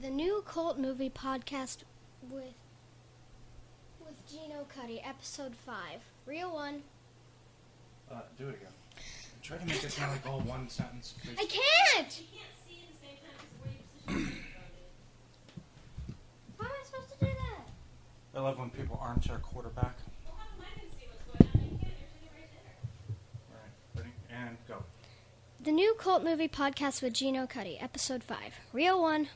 The new cult movie podcast with Gino Cuddy, episode 5. Real one. Do it again. Try to make it sound like all one sentence, please. I can't! You can't see in the same time as where your position is. How am I supposed to do that? I love when people armchair quarterback. Well, how come I can see what's going on? You can't. You're sitting right there. Alright, ready? And go. The new cult movie podcast with Gino Cuddy, episode 5. Real one.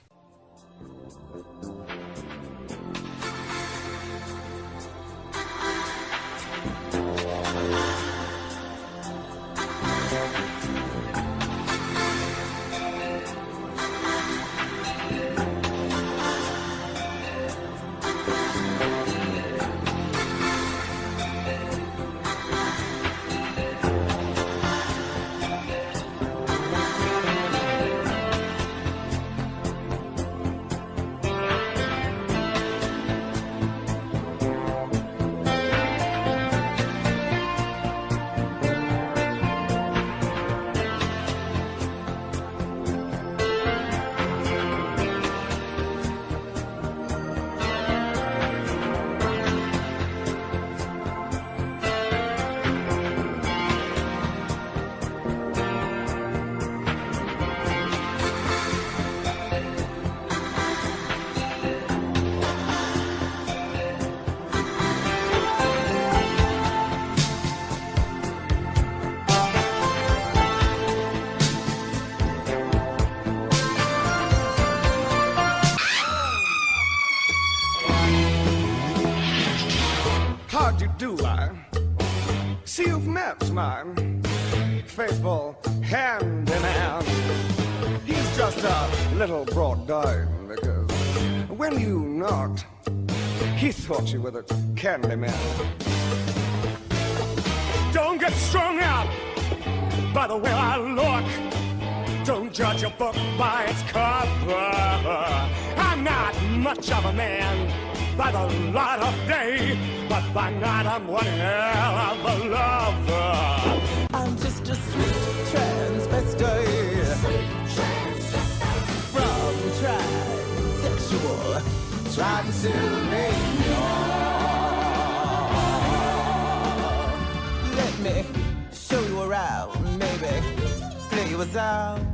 How'd you do, I see you've met my faithful hand in hand. He's just a little brought down because when you knocked, he thought you were the candy man. Don't get strung out by the way I look. Don't judge a book by its cover. I'm not much of a man by the light of day, but by night I'm one hell of a lover. I'm just a sweet transvestite, from transsexual Transylvania. Let me show you around, maybe play you a sound.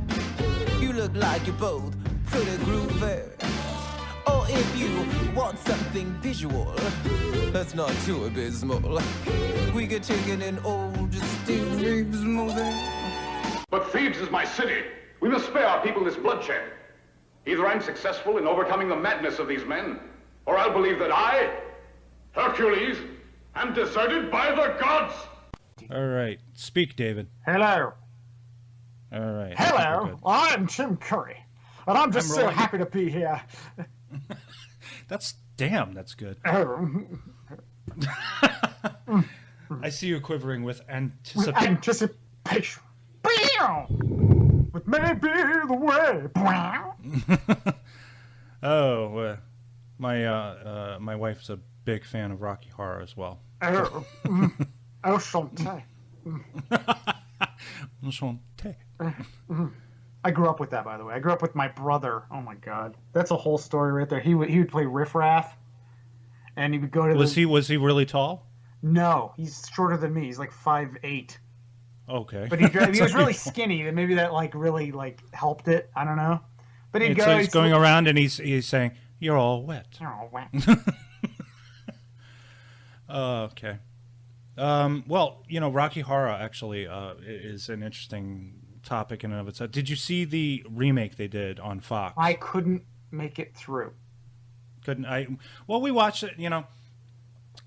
You look like you're both pretty groovy. Or if you want something visual, that's not too abysmal, we could take in an old Steve Reeves movie. But Thebes is my city. We must spare our people this bloodshed. Either I'm successful in overcoming the madness of these men, or I'll believe that I, Hercules, am deserted by the gods. All right. Speak, David. Hello. All right. Hello. I'm Tim Curry, and I'm just so happy to be here. That's good. Oh. I see you quivering with With anticipation. With maybe the way. My wife's a big fan of Rocky Horror as well. Oh. Enchanté. Enchanté. I grew up with that, by the way. I grew up with my brother. Oh my God, that's a whole story right there. He would play riffraff, and he would go to. Was he really tall? No, he's shorter than me. He's like 5'8". Okay, but he was really skinny, and maybe that really helped it. I don't know. But he's going around and he's saying, "You're all wet." You're all wet. Okay. Well, Rocky Horror actually is an interesting topic in and of itself. Did you see the remake they did on Fox? I couldn't make it through. Couldn't I? Well, we watched it.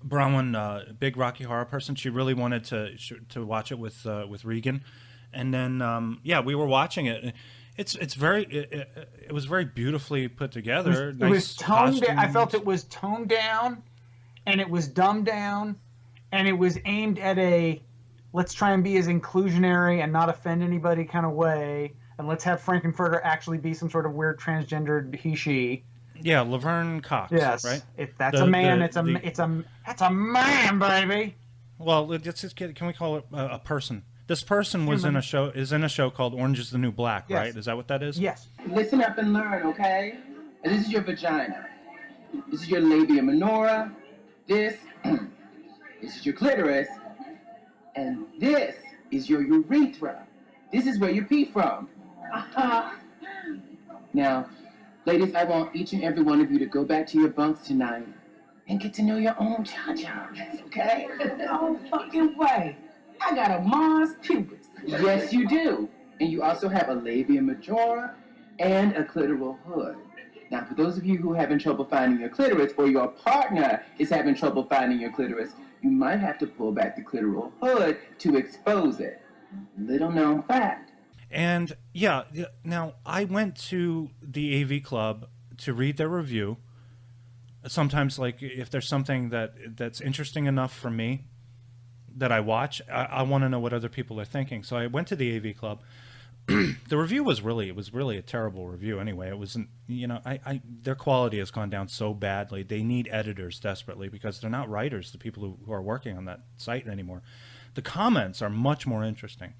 Bronwyn, big Rocky Horror person, she really wanted to watch it with Regan, and then we were watching it. It was very beautifully put together. It was toned down. I felt it was toned down, and it was dumbed down, and it was aimed at a let's try and be as inclusionary and not offend anybody kind of way, and let's have Frankenfurter actually be some sort of weird transgendered he/she. Yeah, Laverne Cox. Yes, right. If that's a man, that's a man, baby. Well, can we call it a person? This person was in a show called Orange is the New Black, yes. right? Is that what that is? Yes. Listen up and learn, okay? And this is your vagina. This is your labia minora. This is your clitoris. And this is your urethra. This is where you pee from. Now, ladies, I want each and every one of you to go back to your bunks tonight and get to know your own cha-chas, okay? No fucking way. I got a Mars pubis. Yes, you do. And you also have a labia majora and a clitoral hood. Now, for those of you who are having trouble finding your clitoris, or your partner is having trouble finding your clitoris, you might have to pull back the clitoral hood to expose it. Little known fact. And yeah, now I went to the AV Club to read their review. Sometimes, like, if there's something that's interesting enough for me that I watch, I want to know what other people are thinking. So I went to the AV Club. The review was really a terrible review anyway. It wasn't, their quality has gone down so badly. They need editors desperately because they're not writers, the people who are working on that site anymore. The comments are much more interesting.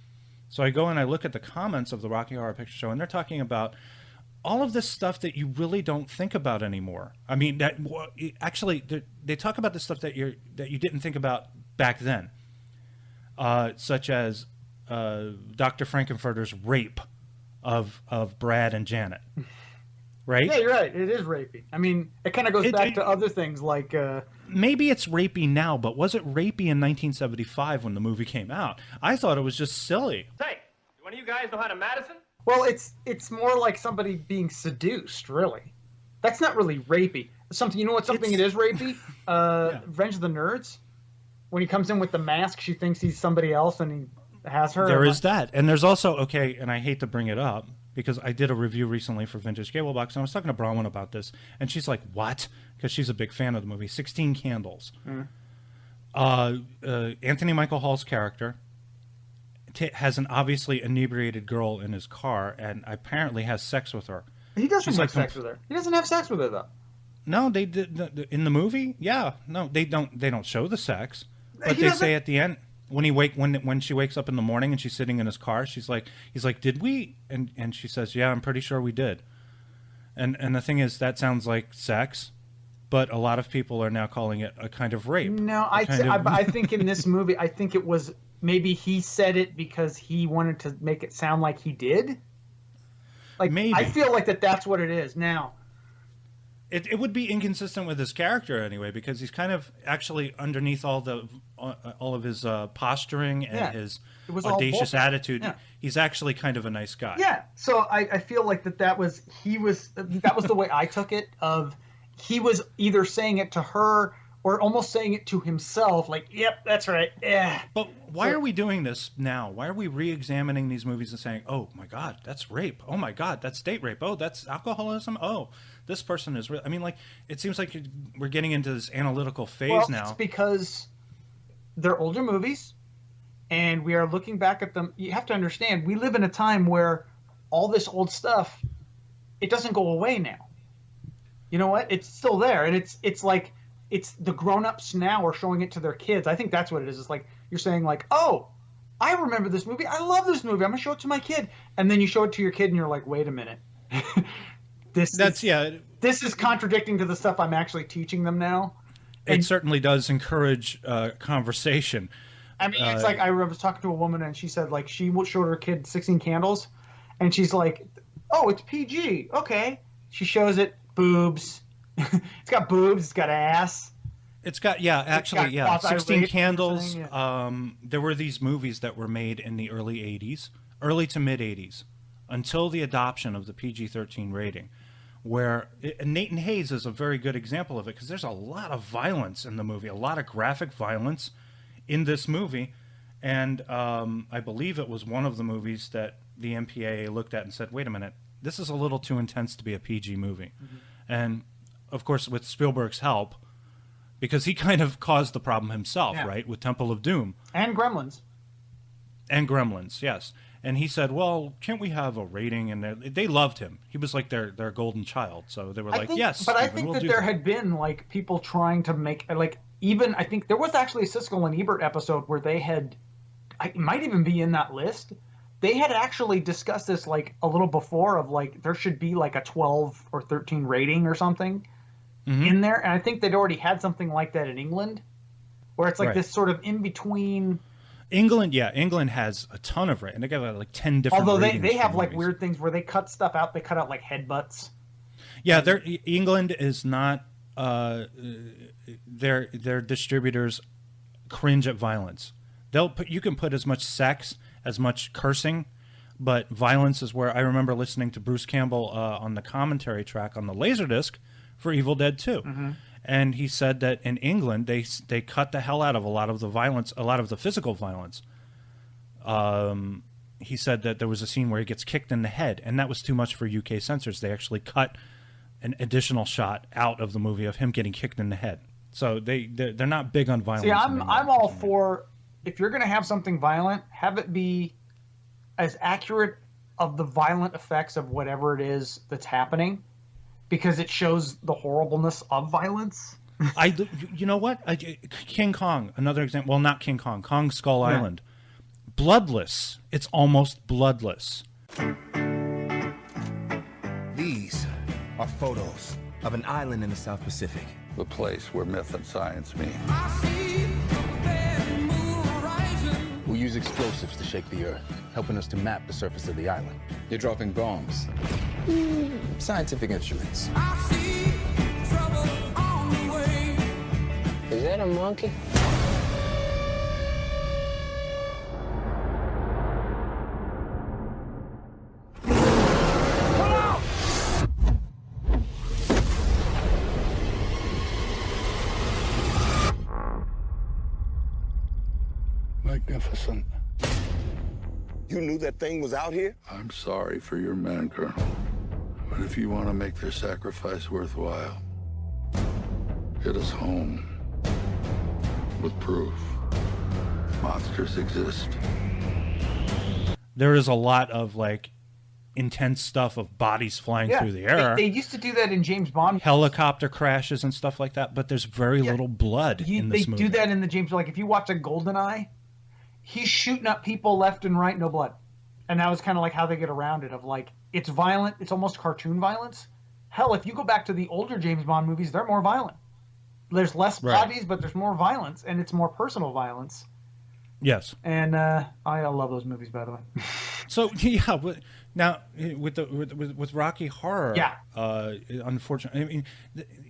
So I go and I look at the comments of the Rocky Horror Picture Show, and they're talking about all of this stuff that you really don't think about anymore. I mean, actually, they talk about the stuff that you didn't think about back then, such as Dr. Frankenfurter's rape of Brad and Janet. Right? Yeah, you're right. It is rapey. I mean, it kind of goes back to other things like... maybe it's rapey now, but was it rapey in 1975 when the movie came out? I thought it was just silly. Say, do one of you guys know how to Madison? Well, it's more like somebody being seduced, really. That's not really rapey. Something, you know what? Something it is rapey. Revenge of the Nerds. When he comes in with the mask, she thinks he's somebody else, and he has her. There is that, and there's also and I hate to bring it up because I did a review recently for Vintage Cable Box, and I was talking to Bronwyn about this, and she's like, "What?" Because she's a big fan of the movie. 16 Candles. Anthony Michael Hall's character has an obviously inebriated girl in his car, and apparently has sex with her. He doesn't have sex with her. He doesn't have sex with her though. No, they did in the movie. Yeah, no, they don't. They don't show the sex, but they say at the end when she wakes up in the morning and she's sitting in his car, he's like, "Did we?" And she says, "Yeah, I'm pretty sure we did." And the thing is, that sounds like sex, but a lot of people are now calling it a kind of rape. No, I think in this movie, I think it was maybe he said it because he wanted to make it sound like he did. Like, maybe. I feel like that's what it is now. It would be inconsistent with his character anyway, because he's kind of actually underneath all of his posturing and his audacious attitude. Yeah. He's actually kind of a nice guy. Yeah. So I feel like that was the way I took it. Of he was either saying it to her or almost saying it to himself, like, "Yep, that's right." Yeah. But why are we doing this now? Why are we re-examining these movies and saying, "Oh my God, that's rape. Oh my God, that's date rape. Oh, that's alcoholism. Oh, this person is real." I mean, like, it seems like we're getting into this analytical phase now. It's because they're older movies, and we are looking back at them. You have to understand, we live in a time where all this old stuff, it doesn't go away now. You know what? It's still there, and it's like. It's the grown-ups now are showing it to their kids. I think that's what it is. It's like you're saying, like, "Oh, I remember this movie. I love this movie. I'm gonna show it to my kid." And then you show it to your kid, and you're like, "Wait a minute, this is contradicting to the stuff I'm actually teaching them now." It certainly does encourage conversation. I mean, it's like I was talking to a woman, and she said, like, she showed her kid 16 Candles, and she's like, "Oh, it's PG. Okay." She shows it, boobs. It's got boobs. It's got ass. It's got 16 Candles. There were these movies that were made in the early 80s, early to mid 80s, until the adoption of the PG-13 rating, where Nathan Hayes is a very good example of it, because there's a lot of violence in the movie, a lot of graphic violence in this movie, and I believe it was one of the movies that the MPAA looked at and said, "Wait a minute, this is a little too intense to be a PG movie," and of course, with Spielberg's help, because he kind of caused the problem himself, right, with Temple of Doom. And Gremlins. And Gremlins, yes. And he said, "Well, can't we have a rating?" And they loved him. He was like their golden child. So they were "Yes." But I think that there had been, like, people trying to make, like, even, I think there was actually a Siskel and Ebert episode where they had, it might even be in that list, they had actually discussed this like a little before of like there should be like a 12 or 13 rating or something in there, and I think they'd already had something like that in England, where it's like this sort of in between. England has a ton of rating. They got like 10 different. Although they have like weird things where they cut stuff out. They cut out like headbutts. Yeah, England is not. Their distributors cringe at violence. You can put as much sex, as much cursing, but violence is where I remember listening to Bruce Campbell on the commentary track on the Laserdisc for Evil Dead 2. And he said that in England they cut the hell out of a lot of the violence, a lot of the physical violence. He said that there was a scene where he gets kicked in the head, and that was too much for UK censors. They actually cut an additional shot out of the movie of him getting kicked in the head. So they're not big on violence. See, I'm all for, if you're going to have something violent, have it be as accurate of the violent effects of whatever it is that's happening, because it shows the horribleness of violence. You know what? King Kong, another example. Well, not King Kong. Kong Skull Island. Bloodless. It's almost bloodless. These are photos of an island in the South Pacific. The place where myth and science meet. We use explosives to shake the earth, helping us to map the surface of the island. You're dropping bombs. Scientific instruments. Is that a monkey? Magnificent. You knew that thing was out here? I'm sorry for your men, Colonel. But if you want to make their sacrifice worthwhile, hit us home with proof. Monsters exist. There is a lot of like intense stuff of bodies flying through the air. They used to do that in James Bond. Helicopter crashes and stuff like that, but there's very little blood in this movie. They do that in the James, like if you watch a GoldenEye, he's shooting up people left and right, no blood. And that was kind of like how they get around it, of like, it's violent, it's almost cartoon violence. Hell, if you go back to the older James Bond movies, they're more violent. There's less bodies, but there's more violence, and it's more personal violence. Yes. And I love those movies, by the way. So, yeah, now with Rocky Horror, unfortunately, I mean,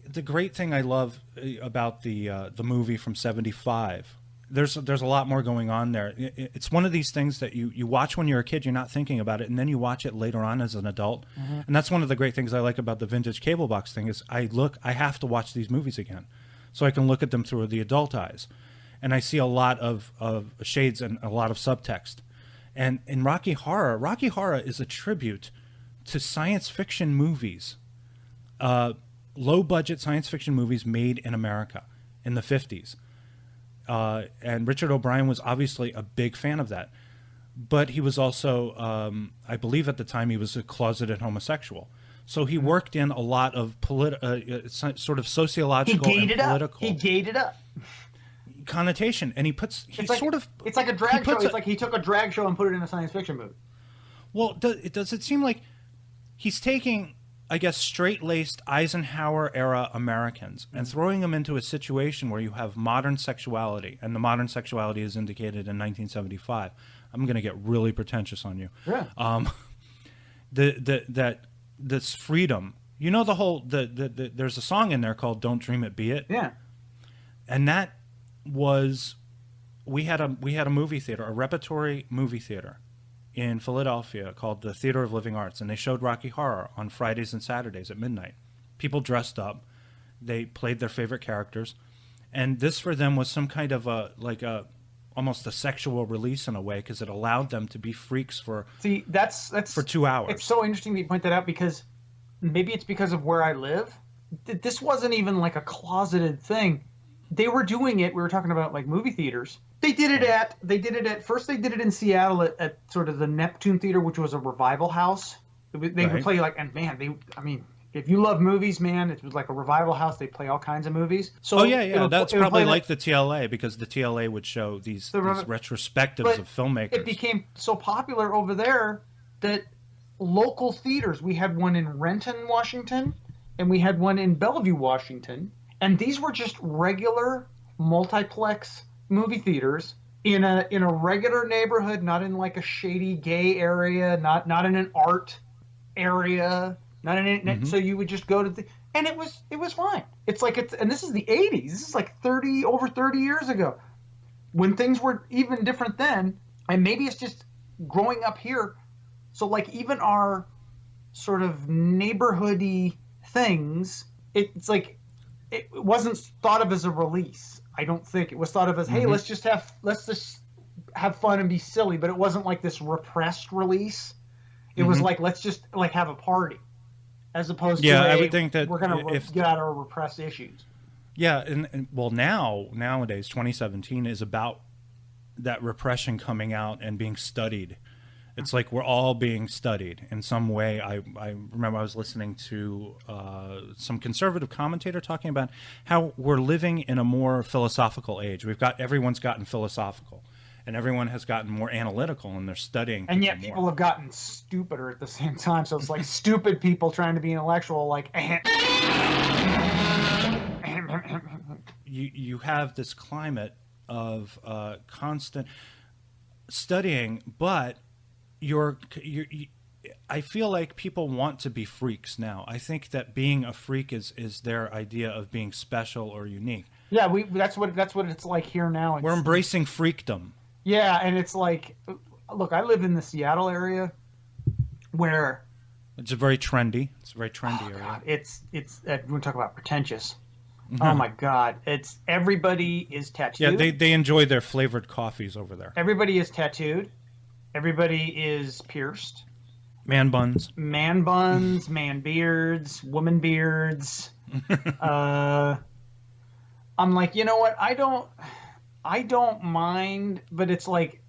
the great thing I love about the movie from '75, there's a lot more going on there. It's one of these things that you watch when you're a kid, you're not thinking about it, and then you watch it later on as an adult. And that's one of the great things I like about the vintage cable box thing is I have to watch these movies again, so I can look at them through the adult eyes, and I see a lot of shades and a lot of subtext. And in Rocky Horror is a tribute to science fiction movies, low-budget science fiction movies made in America in the 50s. And Richard O'Brien was obviously a big fan of that. But he was also, I believe at the time, he was a closeted homosexual. So he worked in a lot of sort of sociological and political... He gayed it up. Connotation, and it's like a drag show. It's like he took a drag show and put it in a science fiction movie. Well, does it seem like he's taking, I guess, straight-laced Eisenhower-era Americans and throwing them into a situation where you have modern sexuality, and the modern sexuality is indicated in 1975. I'm going to get really pretentious on you. Yeah. This freedom, you know, there's a song in there called "Don't Dream It, Be It." Yeah. And that was, we had a movie theater, a repertory movie theater in Philadelphia called the Theater of Living Arts, and they showed Rocky Horror on Fridays and Saturdays at midnight. People dressed up, they played their favorite characters, and this for them was some kind of almost a sexual release in a way, because it allowed them to be freaks for for 2 hours. It's so interesting that you point that out, because maybe it's because of where I live. This wasn't even like a closeted thing. They were doing it. We were talking about like movie theaters. They did it at first they did it in Seattle at sort of the Neptune Theater, which was a revival house. They would play like, and man, If you love movies, man, it was like a revival house. They play all kinds of movies. So that's probably like the TLA, because the TLA would show these retrospectives of filmmakers. It became so popular over there that local theaters, we had one in Renton, Washington, and we had one in Bellevue, Washington, and these were just regular multiplex movie theaters in a regular neighborhood, not in like a shady gay area, not in an art area, not in it. So you would just go to and it was fine. And this is the 80s. This is like over 30 years ago, when things were even different then. And maybe it's just growing up here. So like even our sort of neighborhoody things, it's like it wasn't thought of as a release. I don't think it was thought of as, hey, let's just have fun and be silly. But it wasn't like this repressed release. It was like, let's just like have a party, as opposed to I would think that we're going to get out our repressed issues. Yeah, and well, nowadays 2017 is about that repression coming out and being studied. It's like we're all being studied in some way. I remember I was listening to some conservative commentator talking about how we're living in a more philosophical age. Everyone's gotten philosophical, and everyone has gotten more analytical, and they're studying. And yet people have gotten stupider at the same time. So it's like stupid people trying to be intellectual, like. You have this climate of constant studying, but I feel like people want to be freaks now. I think that being a freak is their idea of being special or unique. Yeah, that's what it's like here now. We're embracing freakdom. Yeah, and it's like, look, I live in the Seattle area, where it's very trendy. It's a very trendy area. God, it's we talk about pretentious. Oh my God, it's everybody is tattooed. Yeah, they enjoy their flavored coffees over there. Everybody is tattooed. Everybody is pierced. Man buns, man beards, woman beards. I'm like, you know what? I don't mind, but it's like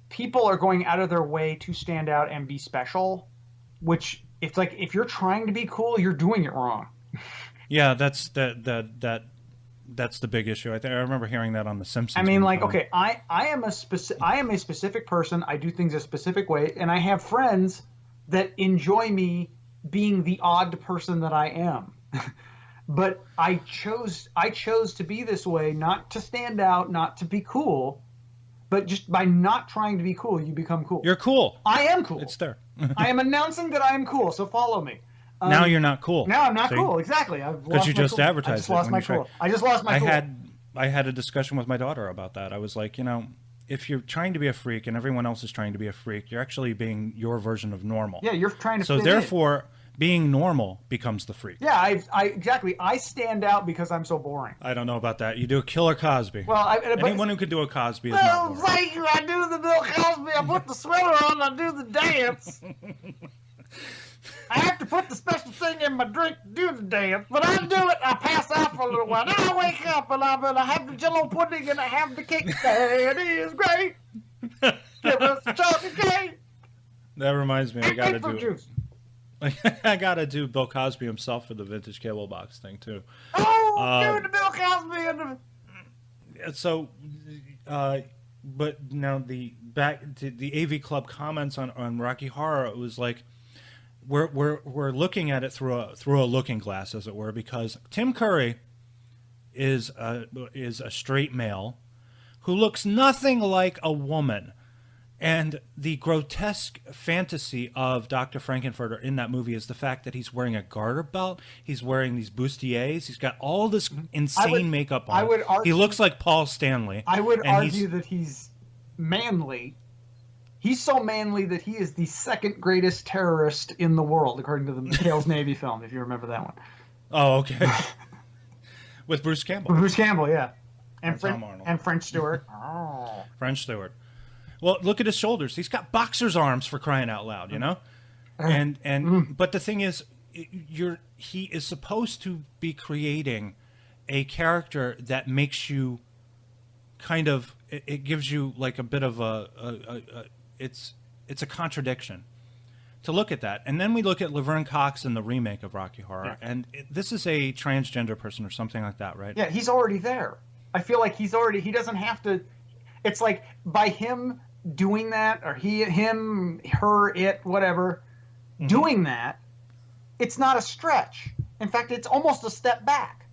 people are going out of their way to stand out and be special, which it's like if you're trying to be cool, you're doing it wrong. Yeah, that's the big issue. I remember hearing that on The Simpsons. I mean, like, okay, I am a specific person. I do things a specific way, and I have friends that enjoy me being the odd person that I am. But I chose to be this way, not to stand out, not to be cool, but just by not trying to be cool, you become cool. You're cool. I am cool. It's there. I am announcing that I am cool, so follow me. Now you're not cool. Now I'm not cool. Exactly. Because you just advertised. I just lost my cool. I just lost my cool. I had a discussion with my daughter about that. I was like, if you're trying to be a freak and everyone else is trying to be a freak, you're actually being your version of normal. Yeah, you're trying to. So therefore, being normal becomes the freak. Yeah, exactly. I stand out because I'm so boring. I don't know about that. You do a killer Cosby. Well, anyone who could do a Cosby is not boring. Thank you. I do the Bill Cosby. I put the sweater on. I do the dance. I have to put the special thing in my drink to do the dance, but I do it. I pass out for a little while. Then I wake up and I have the Jell-O pudding and I have the cake. That is great. Give us the chocolate cake. That reminds me, I gotta do juice. I gotta do Bill Cosby himself for the vintage cable box thing too. Oh, do the Bill Cosby and the. So, but now the AV Club comments on Rocky Horror, it was like. We're looking at it through a looking glass, as it were, because Tim Curry is a straight male who looks nothing like a woman, and the grotesque fantasy of Dr. Frankenfurter in that movie is the fact that he's wearing a garter belt, he's wearing these bustiers, he's got all this insane makeup on. I would argue, he looks like Paul Stanley. I would argue that he's manly. He's so manly that he is the second greatest terrorist in the world, according to the Tales Navy film, if you remember that one. Oh, okay. With Bruce Campbell. With Bruce Campbell, yeah. And Tom Arnold. And French Stewart. French Stewart. Well, look at his shoulders. He's got boxer's arms, for crying out loud, you know? But the thing is, he is supposed to be creating a character that makes you kind of, it gives you like a bit of it's a contradiction. to look at that. And then we look at Laverne Cox in the remake of Rocky Horror, and this is a transgender person or something like that, right? Yeah, he's already there. I feel like he doesn't have to. It's like by him doing that, or him, her, it, whatever, doing that, it's not a stretch. In fact, it's almost a step back.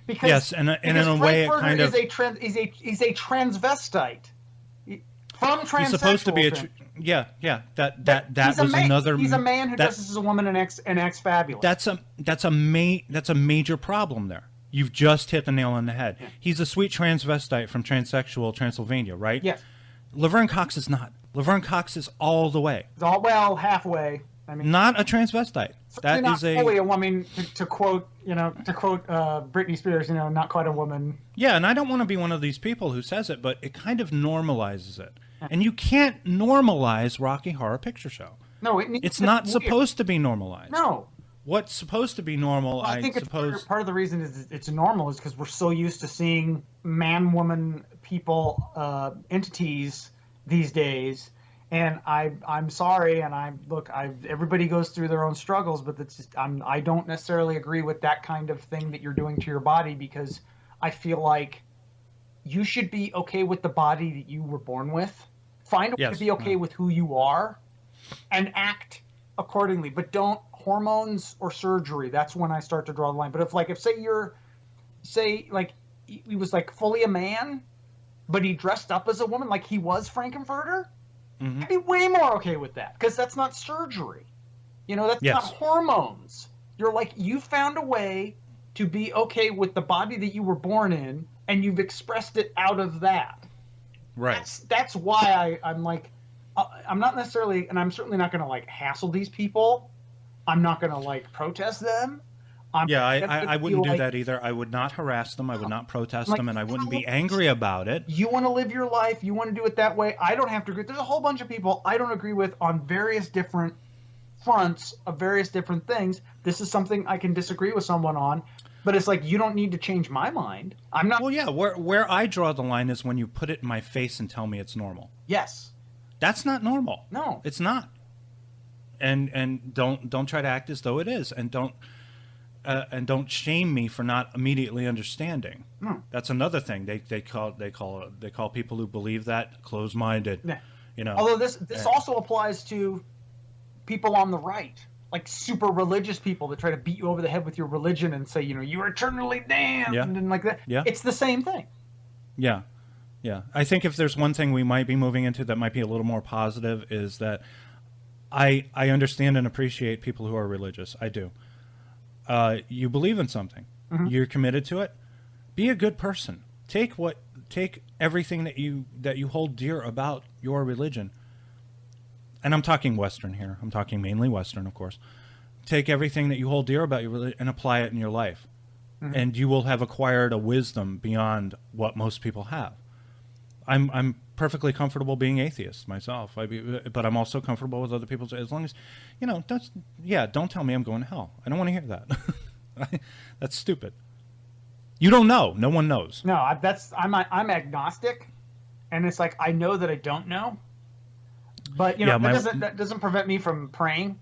Because, yes, and in a way, it kind of is a transvestite. From transsexual. He's supposed to be a that was another. He's a man who dresses as a woman and acts fabulous. That's a major problem there. You've just hit the nail on the head. Yeah. He's a sweet transvestite from transsexual Transylvania, right? Yes. Laverne Cox is not. Laverne Cox is all the way. Halfway. I mean, not a transvestite. That not is a fully a woman. To quote Britney Spears, not quite a woman. Yeah, and I don't want to be one of these people who says it, but it kind of normalizes it. And you can't normalize Rocky Horror Picture Show. No, it's not supposed to be normalized. No. What's supposed to be normal, I think part of the reason it's normal is because we're so used to seeing man, woman, people, entities these days. And I'm sorry, and everybody goes through their own struggles, but I don't necessarily agree with that kind of thing that you're doing to your body, because I feel like you should be okay with the body that you were born with. Find a way to be okay with who you are, and act accordingly. But don't hormones or surgery. That's when I start to draw the line. But if he was like fully a man, but he dressed up as a woman, like he was Frankenfurter. I'd be way more okay with that, because that's not surgery. That's not hormones. You're like, you found a way to be okay with the body that you were born in, and you've expressed it out of that. Right. That's why I'm like, I'm not necessarily, and I'm certainly not going to like hassle these people. I'm not going to like protest them. I wouldn't do that either. I would not harass them. I would not protest them, and I wouldn't be angry about it. You want to live your life. You want to do it that way. I don't have to agree. There's a whole bunch of people I don't agree with on various different fronts of various different things. This is something I can disagree with someone on, but it's like, you don't need to change my mind. I'm not. Well, yeah. Where I draw the line is when you put it in my face and tell me it's normal. Yes. That's not normal. No, it's not. And don't try to act as though it is, and don't shame me for not immediately understanding. No. That's another thing. They call people who believe that closed-minded. Yeah. Although this also applies to people on the right, like super religious people that try to beat you over the head with your religion and say, you're eternally damned, and like that. Yeah. It's the same thing. Yeah. Yeah. I think if there's one thing we might be moving into that might be a little more positive, is that I understand and appreciate people who are religious. I do. You believe in something. You're committed to it. Be a good person. Take everything that you hold dear about your religion. And I'm talking Western here. I'm talking mainly Western, of course. Take everything that you hold dear about your religion and apply it in your life. And you will have acquired a wisdom beyond what most people have. I'm perfectly comfortable being atheist myself, but I'm also comfortable with other people, as long as, don't tell me I'm going to hell. I don't want to hear that. That's stupid. You don't know. No one knows. No, I'm agnostic, and it's like, I know that I don't know, but that doesn't prevent me from praying.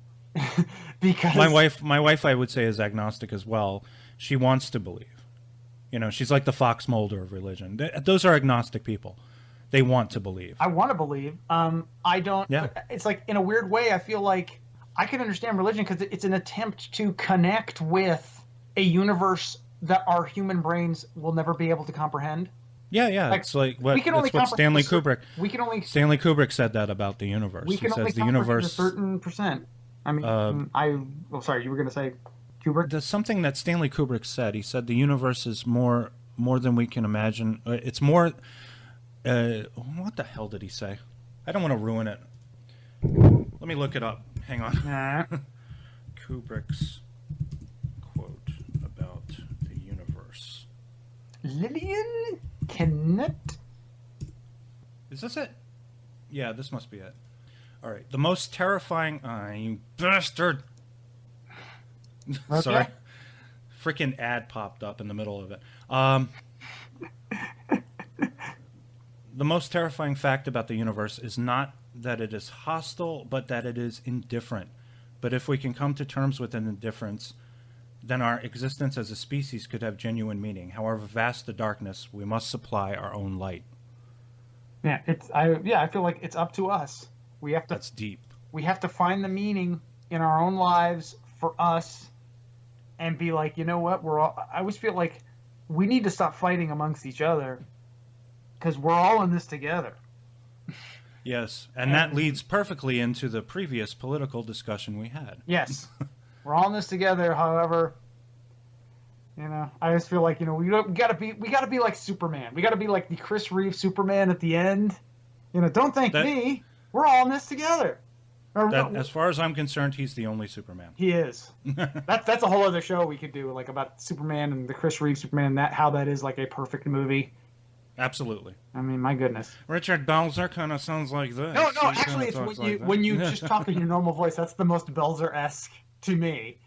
Because my wife, I would say, is agnostic as well. She wants to believe. She's like the Fox Mulder of religion. Those are agnostic people. They want to believe. I want to believe. I don't. Yeah. It's like, in a weird way, I feel like I can understand religion because it's an attempt to connect with a universe that our human brains will never be able to comprehend. Yeah. It's like what Stanley Kubrick. Stanley Kubrick said that about the universe. He says the universe a certain percent. I mean, sorry, you were going to say Kubrick? There's something that Stanley Kubrick said. He said the universe is more than we can imagine. It's more. What the hell did he say? I don't want to ruin it. Let me look it up. Hang on. Kubrick's quote about the universe. Lillian Kennett? Is this it? Yeah, this must be it. All right. The most terrifying... you bastard! Okay. Sorry. Freaking ad popped up in the middle of it. The most terrifying fact about the universe is not that it is hostile, but that it is indifferent. But if we can come to terms with an indifference, then our existence as a species could have genuine meaning. However vast the darkness, we must supply our own light. Yeah, I feel like it's up to us. We have to. That's deep. We have to find the meaning in our own lives for us, and be like, you know what? I always feel like we need to stop fighting amongst each other, because we're all in this together. Yes, and that leads perfectly into the previous political discussion we had. Yes, we're all in this together. However, I just feel like we gotta be like Superman. We gotta be like the Chris Reeve Superman at the end. Don't thank me. We're all in this together. As far as I'm concerned, he's the only Superman. He is. That's a whole other show we could do, like about Superman and the Chris Reeve Superman. How that is like a perfect movie. Absolutely. I mean, my goodness. Richard Belzer kind of sounds like this. No, actually, it's when you just talk in your normal voice. That's the most Belzer-esque to me.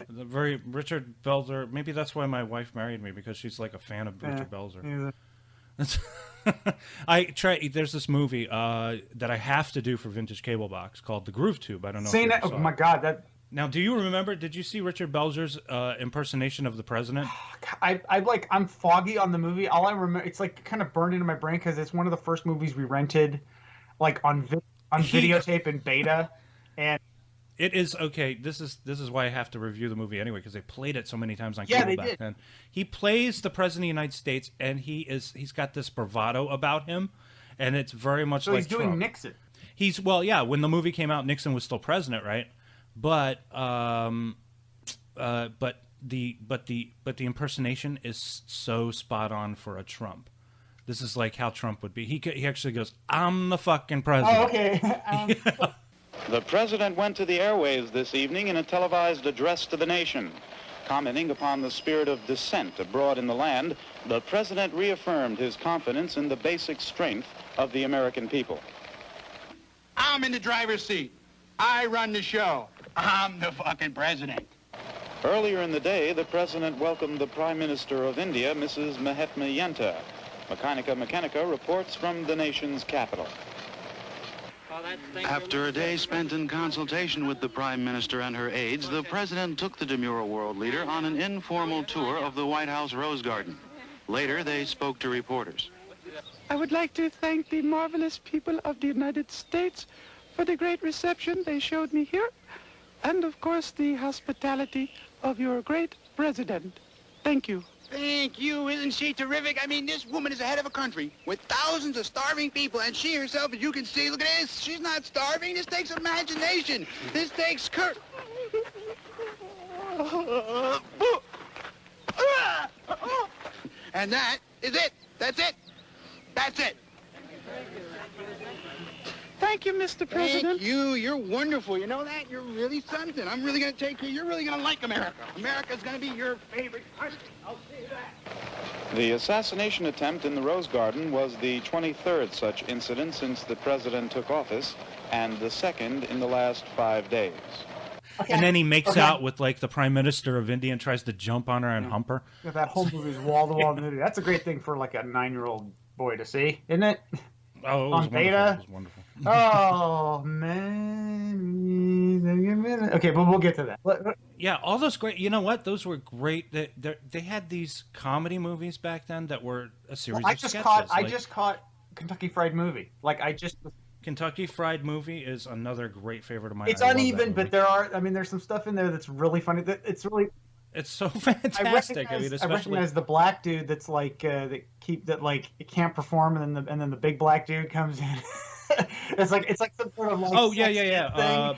The very Richard Belzer. Maybe that's why my wife married me, because she's like a fan of Richard Belzer. There's this movie that I have to do for Vintage Cable Box called The Groove Tube. I don't know. Oh my God! Now, do you remember? Did you see Richard Belzer's impersonation of the president? I'm foggy on the movie. All I remember, it's like kind of burned into my brain because it's one of the first movies we rented, like on videotape and beta, and it is okay. This is why I have to review the movie anyway, because they played it so many times on cable back then. He plays the president of the United States, and he's got this bravado about him, and it's very much like he's doing Trump. Nixon. When the movie came out, Nixon was still president, right? But the impersonation is so spot on for a Trump. This is like how Trump would be. He actually goes, "I'm the fucking president." Oh, okay. The president went to the airwaves this evening in a televised address to the nation. Commenting upon the spirit of dissent abroad in the land, the president reaffirmed his confidence in the basic strength of the American people. I'm in the driver's seat. I run the show. I'm the fucking president. Earlier in the day, the president welcomed the Prime Minister of India, Mrs. Mahatma Yenta. Mechanica reports from the nation's capital. After a day spent in consultation with the Prime Minister and her aides, the President took the demure world leader on an informal tour of the White House Rose Garden. Later, they spoke to reporters. I would like to thank the marvelous people of the United States for the great reception they showed me here, and of course the hospitality of your great president. Thank you. Thank you. Isn't she terrific? I mean, this woman is the head of a country with thousands of starving people, and she herself, as you can see, look at this. She's not starving. This takes imagination. This takes courage. And that is it. That's it. That's it. Thank you, Mr. President. Thank you. You're wonderful. You know that? You're really something. I'm really going to take you. You're really going to like America. America's going to be your favorite country. I'll say that. The assassination attempt in the Rose Garden was the 23rd such incident since the president took office, and the second in the last 5 days. Okay. And then he makes out with like the Prime Minister of India and tries to jump on her and hump her. Yeah, that whole movie is wall-to-wall nudity. That's a great thing for like a 9-year-old boy to see, isn't it? Oh, it was wonderful. It was wonderful. Oh, man. Okay, but we'll get to that. Yeah, all those great... You know what? Those were great. They had these comedy movies back then that were a series of sketches. I just caught Kentucky Fried Movie. Kentucky Fried Movie is another great favorite of mine. It's uneven, but there's some stuff in there that's really funny. It's so fantastic. I recognize the black dude that's like it can't perform, and then the big black dude comes in. it's like some sort of like thing.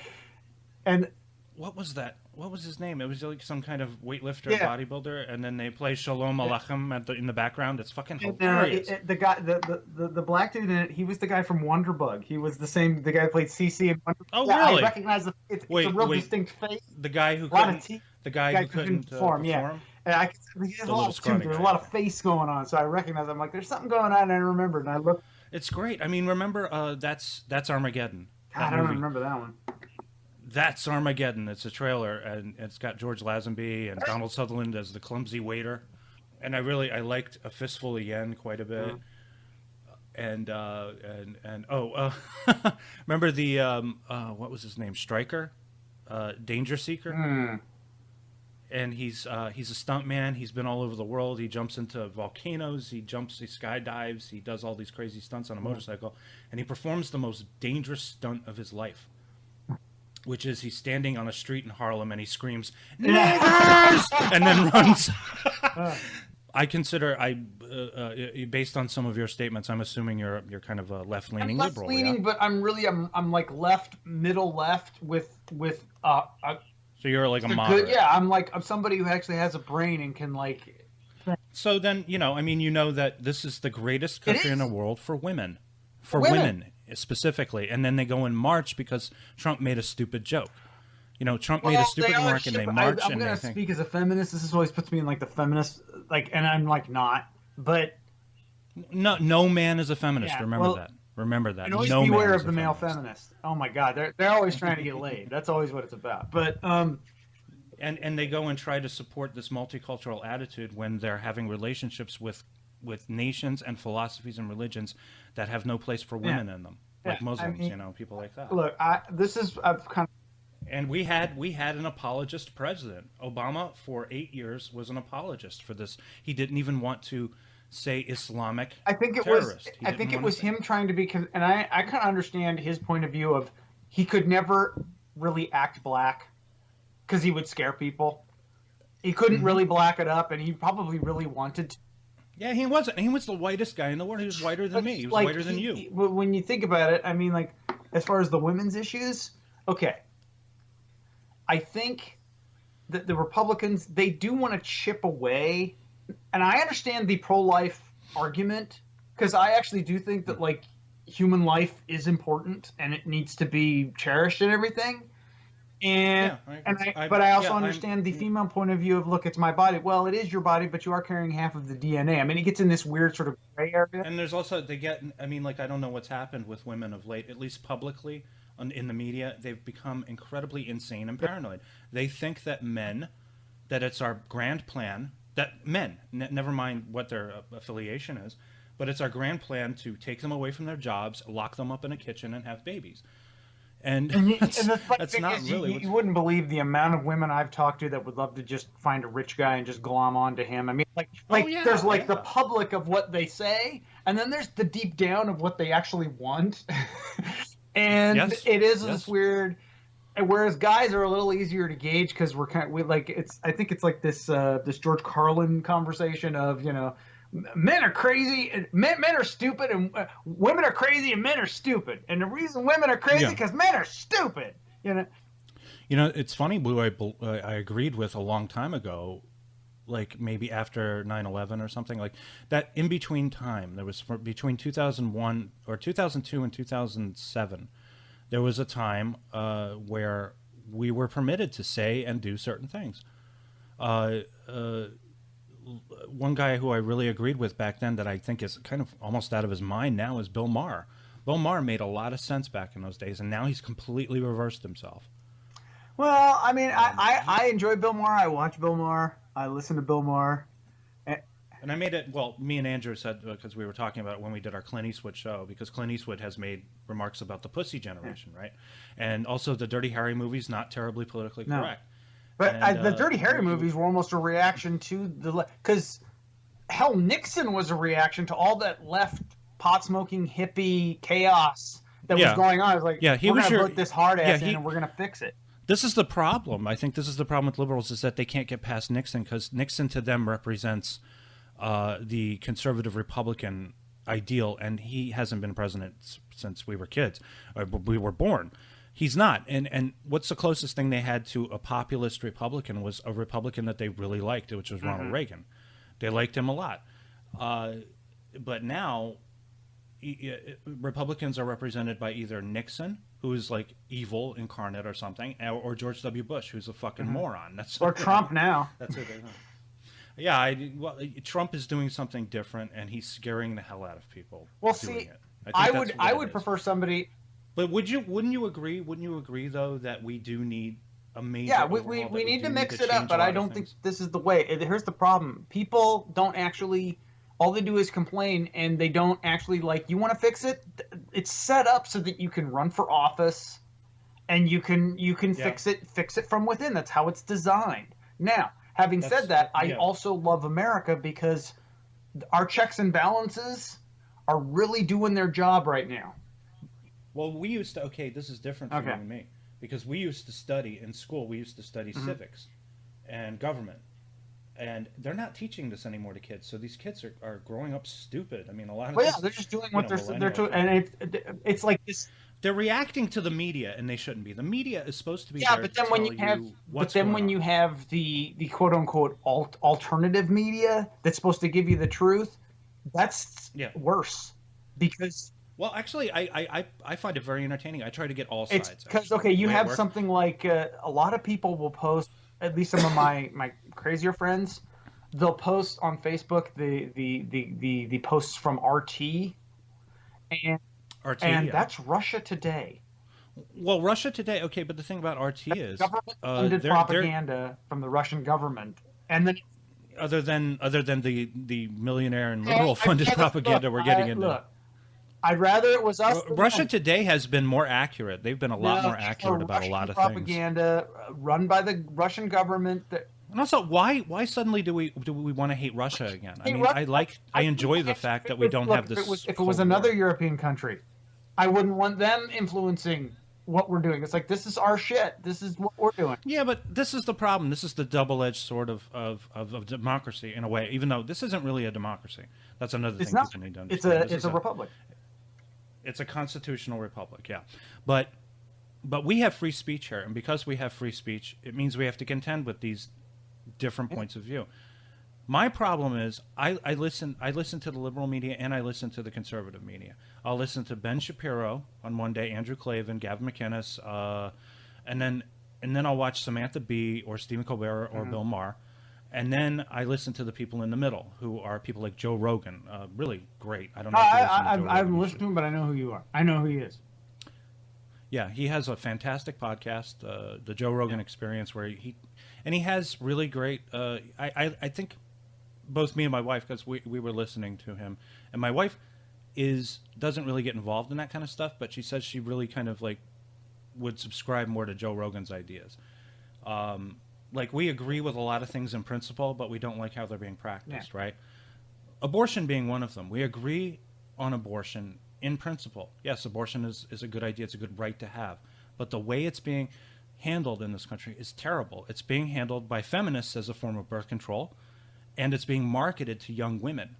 And what was that? What was his name? It was like some kind of weightlifter, bodybuilder, and then they play Shalom Aleichem in the background. It's fucking hilarious. The guy, the black dude in it, he was the guy from Wonderbug. He was the guy who played CC in Wonderbug. Oh, really? I recognize it's a real distinct face. The guy who couldn't perform. Yeah. And there's a lot of face going on, so I recognize. I'm like, there's something going on, and I remembered, and I looked. It's great. I mean, remember that's Armageddon. God, I don't remember that one. That's Armageddon. It's a trailer, and it's got George Lazenby and Donald Sutherland as the clumsy waiter. And I liked A Fistful of Yen quite a bit. remember the what was his name? Stryker, Danger Seeker. And he's a stuntman. He's been all over the world. He jumps into volcanoes. He skydives. He does all these crazy stunts on a motorcycle, and he performs the most dangerous stunt of his life, which is he's standing on a street in Harlem and he screams "Niggers!" and then runs. I consider based on some of your statements, I'm assuming you're kind of a left-leaning liberal. Left-leaning, but I'm like middle left with So you're like a moderate. I'm somebody who actually has a brain and can like. So then, that this is the greatest country in the world for women. For women specifically. And then they go and march because Trump made a stupid joke. Trump made a stupid remark and they march. I'm going to speak as a feminist. This always puts me in like the feminist, and I'm like not. But no man is a feminist. Remember that. Remember that. And always beware of the male feminist. Oh my God, they're always trying to get laid. That's always what it's about. But and they go and try to support this multicultural attitude when they're having relationships with nations and philosophies and religions that have no place for women in them, like Muslims, people like that. Look, I've kind of. And we had an apologist president. Obama for 8 years was an apologist for this. He didn't even want to say Islamic terrorist. I think it was him trying to be, and I kind of understand his point of view of he could never really act black because he would scare people. He couldn't really black it up, and he probably really wanted to. Yeah, he wasn't. He was the whitest guy in the world. He was whiter than me. He was whiter than you. When you think about it, I mean, like, as far as the women's issues, okay. I think that the Republicans, they do want to chip away. And I understand the pro-life argument because I actually do think that, like, human life is important and it needs to be cherished and everything. And but I also understand the female point of view of, look, it's my body. Well, it is your body, but you are carrying half of the DNA. I mean, it gets in this weird sort of gray area. And there's also, I don't know what's happened with women of late, at least publicly in the media. They've become incredibly insane and paranoid. They think that it's our grand plan, that men, never mind what their affiliation is, but it's our grand plan to take them away from their jobs, lock them up in a kitchen, and have babies. And that's not really. You wouldn't believe the amount of women I've talked to that would love to just find a rich guy and just glom onto him. I mean, there's the public of what they say, and then there's the deep down of what they actually want. And it is this weird. Whereas guys are a little easier to gauge because I think it's like this George Carlin conversation of, men are crazy and men are stupid and women are crazy and men are stupid, and the reason women are crazy because men are stupid. It's funny who I agreed with a long time ago, like maybe after 9/11 or something like that. In between time, there was between 2001 or 2002 and 2007. There was a time where we were permitted to say and do certain things. One guy who I really agreed with back then that I think is kind of almost out of his mind now is Bill Maher. Bill Maher made a lot of sense back in those days, and now he's completely reversed himself. Well, I mean, I enjoy Bill Maher. I watch Bill Maher. I listen to Bill Maher. And I made it, me and Andrew said, because we were talking about it when we did our Clint Eastwood show, because Clint Eastwood has made remarks about the pussy generation, right? And also the Dirty Harry movies, not terribly politically correct. But the Dirty Harry movies were almost a reaction to because Nixon was a reaction to all that left pot-smoking hippie chaos that was going on. It was like, we're going to put this hard ass in and we're going to fix it. This is the problem. I think this is the problem with liberals is that they can't get past Nixon because Nixon to them represents the conservative Republican ideal, and he hasn't been president since we were kids. We were born. He's not. And what's the closest thing they had to a populist Republican was a Republican that they really liked, which was Ronald Reagan. They liked him a lot. But now Republicans are represented by either Nixon, who is like evil incarnate or something, or George W. Bush, who's a fucking moron. Or Trump now. That's it. Yeah, Trump is doing something different, and he's scaring the hell out of people. Well, see, I would prefer somebody. But wouldn't you agree? Wouldn't you agree though that we do need a major? Yeah, we need to mix it up, but I don't think this is the way. Here's the problem: people don't actually All they do is complain, and they don't actually, like, you want to fix it? It's set up so that you can run for office, and you can fix it from within. That's how it's designed. Now, having said that, I also love America because our checks and balances are really doing their job right now. Well, we used to, this is different from you and me, because we used to study in school, we used to study civics and government. And they're not teaching this anymore to kids, so these kids are growing up stupid. I mean, a lot of they're just doing what they're doing, and it's like this. They're reacting to the media, and they shouldn't be. The media is supposed to be but then when you have the quote unquote alternative media that's supposed to give you the truth, that's worse because. Well, actually, I find it very entertaining. I try to get all sides. It's because you have something like a lot of people will post. At least some of my crazier friends, they'll post on Facebook the posts from RT, and that's Russia Today. Well, Russia Today, but the thing about RT is government-funded propaganda from the Russian government, and then other than the millionaire and liberal funded propaganda we're getting into. Look, I'd rather it was us. Russia Today has been more accurate. They've been a lot more accurate about a lot of things. Propaganda run by the Russian government. And also, why suddenly do we want to hate Russia again? I mean, I enjoy the fact that we don't have this. If it was another European country, I wouldn't want them influencing what we're doing. It's like, this is our shit. This is what we're doing. Yeah, but this is the problem. This is the double-edged sword of democracy in a way. Even though this isn't really a democracy, that's another thing people need to understand. It's a republic. It's a constitutional republic, yeah. But we have free speech here, and because we have free speech, it means we have to contend with these different points of view. My problem is I listen to the liberal media and I listen to the conservative media. I'll listen to Ben Shapiro on one day, Andrew Klavan, Gavin McInnes, and then I'll watch Samantha Bee or Stephen Colbert or Bill Maher. And then I listen to the people in the middle, who are people like Joe Rogan, really great. I don't know. I haven't listened to him, but I know who you are. I know who he is. Yeah, he has a fantastic podcast, the Joe Rogan Experience, where he has really great. I think both me and my wife, because we were listening to him, and my wife doesn't really get involved in that kind of stuff, but she says she really kind of like would subscribe more to Joe Rogan's ideas. Like, we agree with a lot of things in principle, but we don't like how they're being practiced, right? Abortion being one of them. We agree on abortion in principle. Yes, abortion is a good idea. It's a good right to have. But the way it's being handled in this country is terrible. It's being handled by feminists as a form of birth control, and it's being marketed to young women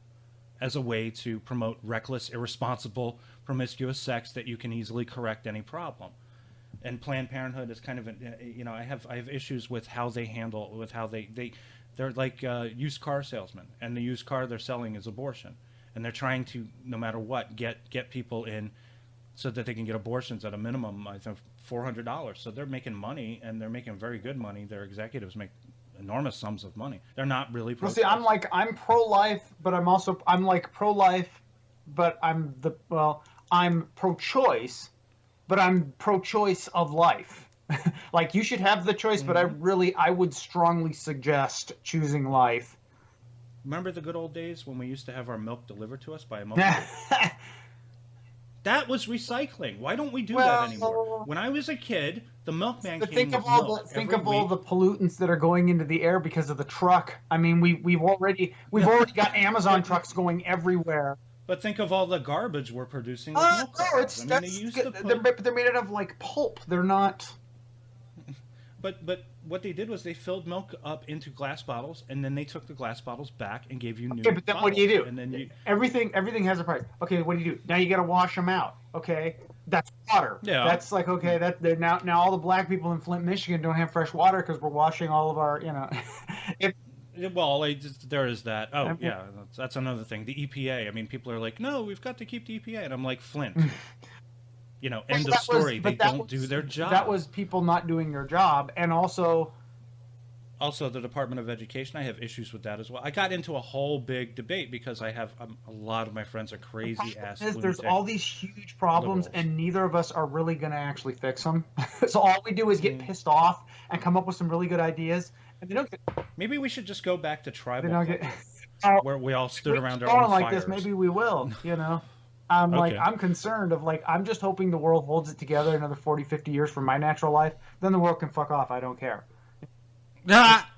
as a way to promote reckless, irresponsible, promiscuous sex that you can easily correct any problem. And Planned Parenthood is kind of, I have issues with how they handle, with how they're like used car salesmen, and the used car they're selling is abortion, and they're trying to, no matter what, get people in so that they can get abortions at a minimum, I think $400. So they're making money, and they're making very good money. Their executives make enormous sums of money. They're not really pro-choice. Well, see, I'm pro-life, but I'm like pro-life, but I'm pro-choice. But I'm pro-choice of life. Like, you should have the choice, but I would strongly suggest choosing life. Remember the good old days when we used to have our milk delivered to us by a milkman? That was recycling. Why don't we do that anymore? When I was a kid, the milkman came with milk. Think of all the pollutants that are going into the air because of the truck. I mean, we've already got Amazon trucks going everywhere. But think of all the garbage we're producing with milk. They're made out of like pulp. They're not. But what they did was they filled milk up into glass bottles, and then they took the glass bottles back and gave you new. Okay, but then bottles. What do you do? And then everything has a price. Okay, what do you do? Now you got to wash them out. Okay, that's water. Yeah. That's like, okay, now all the black people in Flint, Michigan don't have fresh water because we're washing all of our, Well, there is that. Oh, yeah, that's another thing. The EPA. I mean, people are like, no, we've got to keep the EPA. And I'm like, Flint. End of story. They don't do their job. That was people not doing their job. And also the Department of Education, I have issues with that as well. I got into a whole big debate because I have a lot of my friends are crazy-ass lunatic. There's all these huge problems, liberals. And neither of us are really going to actually fix them. So all we do is get pissed off and come up with some really good ideas. And they don't get... Maybe we should just go back to tribal. where we all stood around our going own like fires. this, maybe we will, you know. Like, Okay. I'm concerned of, like, I'm just hoping the world holds it together another 40, 50 years from my natural life. Then the world can fuck off. I don't care. Ah!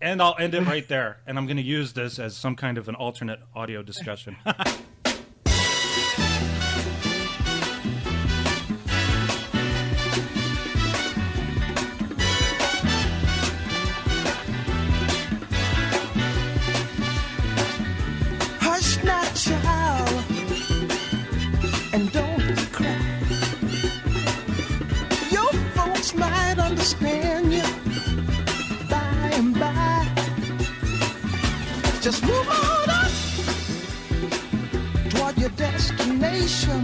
And I'll end it right there. And I'm going to use this as some kind of an alternate audio discussion. Hush now, child, and don't cry. Your folks might understand you by and by. Just move on up toward your destination.